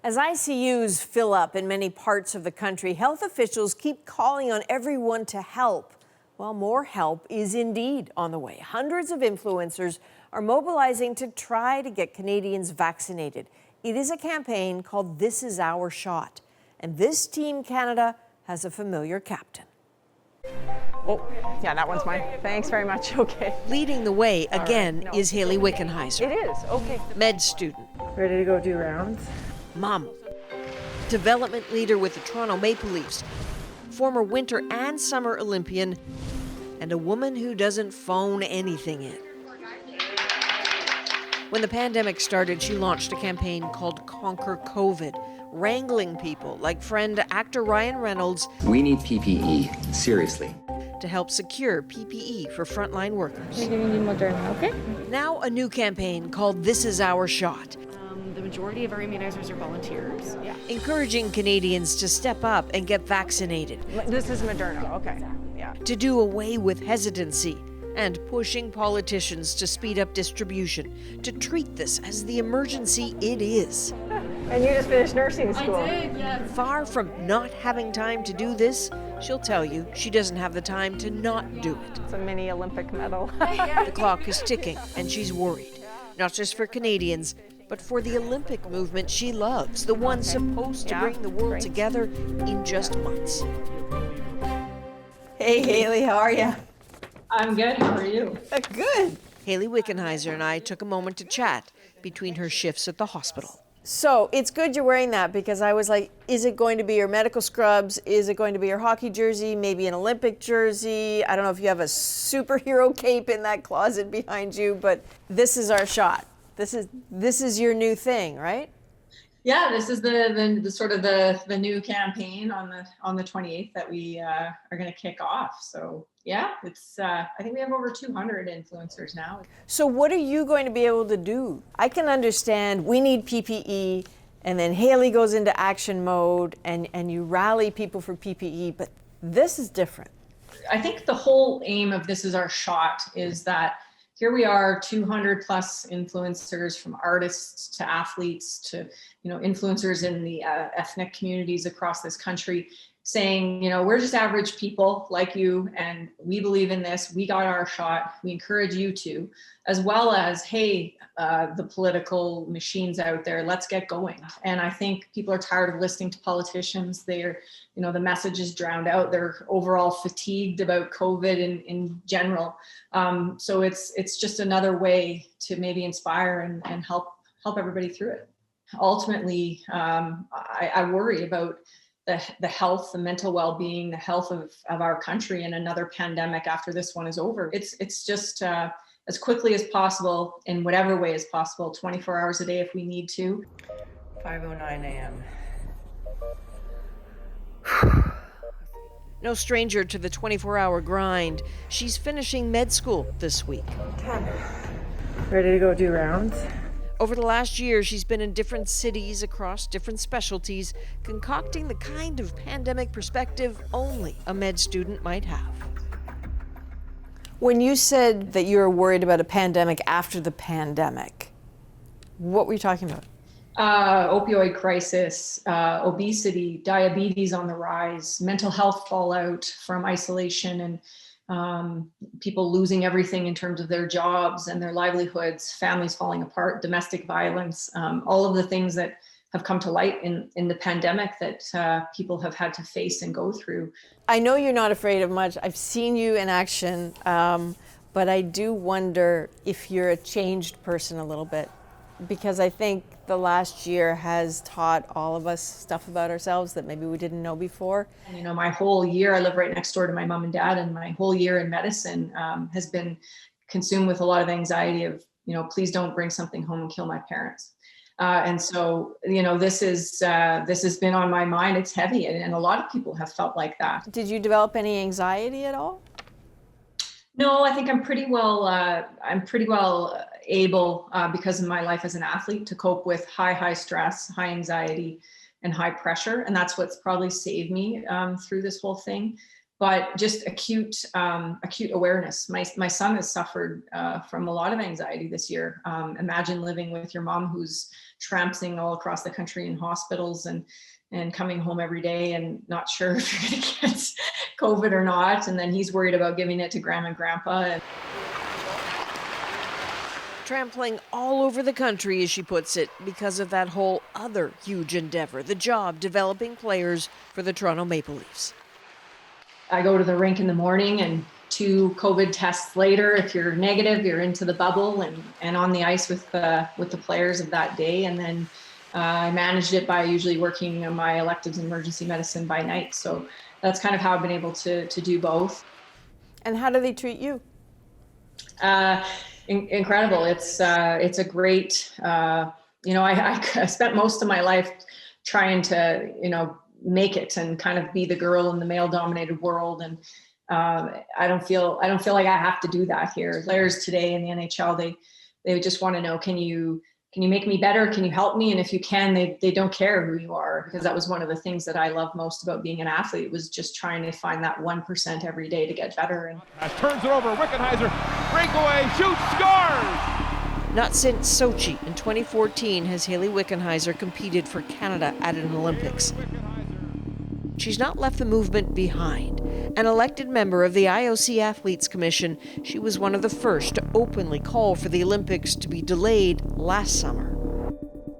As ICUs fill up in many parts of the country, health officials keep calling on everyone to help. Well, more help is indeed on the way. Hundreds of influencers are mobilizing to try to get Canadians vaccinated. It is a campaign called This Is Our Shot. And this Team Canada has a familiar captain. Oh, yeah, that one's mine. Thanks very much. Okay. Leading the way again is Hayley Wickenheiser. It is. Okay. Med student. Ready to go do rounds? Mom. Development leader with the Toronto Maple Leafs. Former Winter and Summer Olympian. And a woman who doesn't phone anything in. When the pandemic started, she launched a campaign called Conquer COVID, wrangling people like friend actor Ryan Reynolds. We need PPE, seriously. To help secure PPE for frontline workers. We're giving you Moderna, okay? Now a new campaign called This Is Our Shot. The majority of our immunizers are volunteers. Yeah. Encouraging Canadians to step up and get vaccinated. This is Moderna. Okay. Yeah. To do away with hesitancy and pushing politicians to speed up distribution, to treat this as the emergency it is. And you just finished nursing school. I did, yes. Far from not having time to do this, she'll tell you she doesn't have the time to not do it. It's a mini Olympic medal. The clock is ticking and she's worried, not just for Canadians, but for the Olympic movement she loves, the one supposed to bring the world together in just months. Hey, Hayley, how are you? I'm good. How are you? Good. Hayley Wickenheiser and I took a moment to chat between her shifts at the hospital. So it's good you're wearing that, because I was like, is it going to be your medical scrubs? Is it going to be your hockey jersey? Maybe an Olympic jersey? I don't know if you have a superhero cape in that closet behind you, but this is our shot. This is your new thing, right? Yeah, this is the sort of the new campaign on the 28th that we are going to kick off. So yeah, it's I think we have over 200 influencers now. So what are you going to be able to do? I can understand we need PPE, and then Hayley goes into action mode, and you rally people for PPE, but this is different. I think the whole aim of This Is Our Shot is that here we are, 200 plus influencers, from artists to athletes to, influencers in the ethnic communities across this country, saying, we're just average people like you, and we believe in this. We got our shot. We encourage you to, as well as, hey, the political machines out there, let's get going. And I think people are tired of listening to politicians. They're, the message is drowned out. They're overall fatigued about COVID in general. So it's just another way to maybe inspire and help everybody through it. Ultimately, I worry about the health, the mental well-being, the health of our country in another pandemic after this one is over. It's just as quickly as possible, in whatever way is possible, 24 hours a day if we need to. 5:09 a.m. No stranger to the 24-hour grind. She's finishing med school this week. Ready to go do rounds? Over the last year, she's been in different cities across different specialties, concocting the kind of pandemic perspective only a med student might have. When you said that you were worried about a pandemic after the pandemic, what were you talking about? Opioid crisis, obesity, diabetes on the rise, mental health fallout from isolation, and people losing everything in terms of their jobs and their livelihoods, families falling apart, domestic violence, all of the things that have come to light in the pandemic that people have had to face and go through. I know you're not afraid of much. I've seen you in action, but I do wonder if you're a changed person a little bit, because I think the last year has taught all of us stuff about ourselves that maybe we didn't know before. My whole year, I live right next door to my mom and dad, and my whole year in medicine has been consumed with a lot of anxiety of, please don't bring something home and kill my parents. And so, this has been on my mind. It's heavy, and a lot of people have felt like that. Did you develop any anxiety at all? No, I think I'm pretty well able, because of my life as an athlete, to cope with high stress, high anxiety, and high pressure. And that's what's probably saved me through this whole thing. but just acute awareness. My son has suffered from a lot of anxiety this year. Imagine living with your mom who's tramping all across the country in hospitals and coming home every day and not sure if you're going to get COVID or not. And then he's worried about giving it to grandma and grandpa. And Trampling all over the country, as she puts it, because of that whole other huge endeavor, the job developing players for the Toronto Maple Leafs. I go to the rink in the morning, and 2 COVID tests later, if you're negative, you're into the bubble and on the ice with the players of that day. And then I managed it by usually working on my electives in emergency medicine by night. So that's kind of how I've been able to do both. And how do they treat you? Incredible. It's a great, I spent most of my life trying to, make it and kind of be the girl in the male dominated world. And I don't feel like I have to do that here. Players today in the NHL, they just want to know, can you make me better? Can you help me? And if you can, they don't care who you are, because that was one of the things that I loved most about being an athlete, was just trying to find that 1% every day to get better. And turns it over, Wickenheiser, breakaway, shoots, scores! Not since Sochi in 2014 has Hayley Wickenheiser competed for Canada at an Olympics. She's not left the movement behind. An elected member of the IOC Athletes Commission, she was one of the first to openly call for the Olympics to be delayed last summer.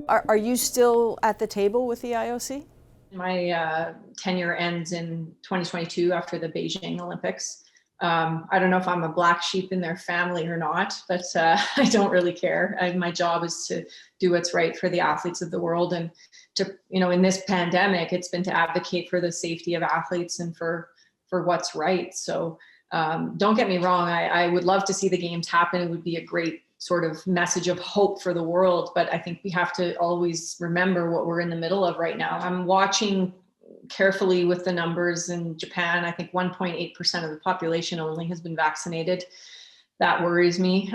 Are you still at the table with the IOC? My tenure ends in 2022 after the Beijing Olympics. I don't know if I'm a black sheep in their family or not, but I don't really care. My job is to do what's right for the athletes of the world, and to, in this pandemic, it's been to advocate for the safety of athletes and for what's right. So don't get me wrong, I would love to see the games happen. It would be a great sort of message of hope for the world, but I think we have to always remember what we're in the middle of right now. I'm watching carefully with the numbers in Japan. I think 1.8% of the population only has been vaccinated. That worries me.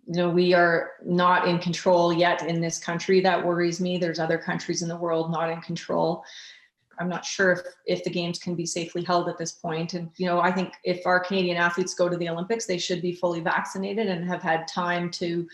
We are not in control yet in this country. That worries me. There's other countries in the world not in control. I'm not sure if the games can be safely held at this point. And, I think if our Canadian athletes go to the Olympics, they should be fully vaccinated and have had time to,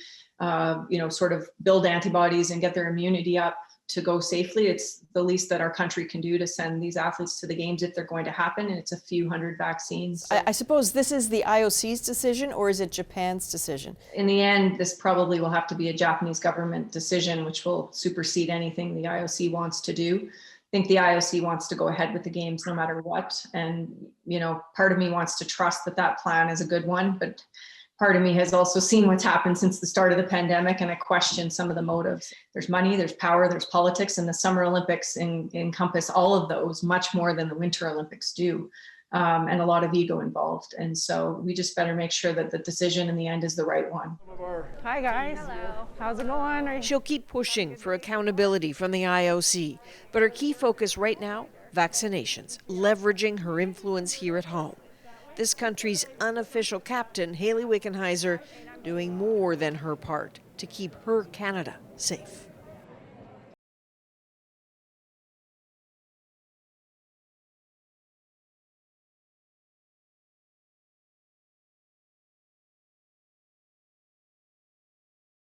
sort of build antibodies and get their immunity up to go safely. It's the least that our country can do to send these athletes to the games if they're going to happen. And it's a few hundred vaccines. So I suppose this is the IOC's decision, or is it Japan's decision? in the end, this probably will have to be a Japanese government decision, which will supersede anything the IOC wants to do. I think the IOC wants to go ahead with the games no matter what. And, part of me wants to trust that plan is a good one, but part of me has also seen what's happened since the start of the pandemic, and I question some of the motives. There's money, there's power, there's politics, and the Summer Olympics encompass all of those much more than the Winter Olympics do, and a lot of ego involved. And so we just better make sure that the decision in the end is the right one. Hi, guys. Hello. How's it going? She'll keep pushing for accountability from the IOC, but her key focus right now, vaccinations, leveraging her influence here at home. This country's unofficial captain, Hayley Wickenheiser, doing more than her part to keep her Canada safe.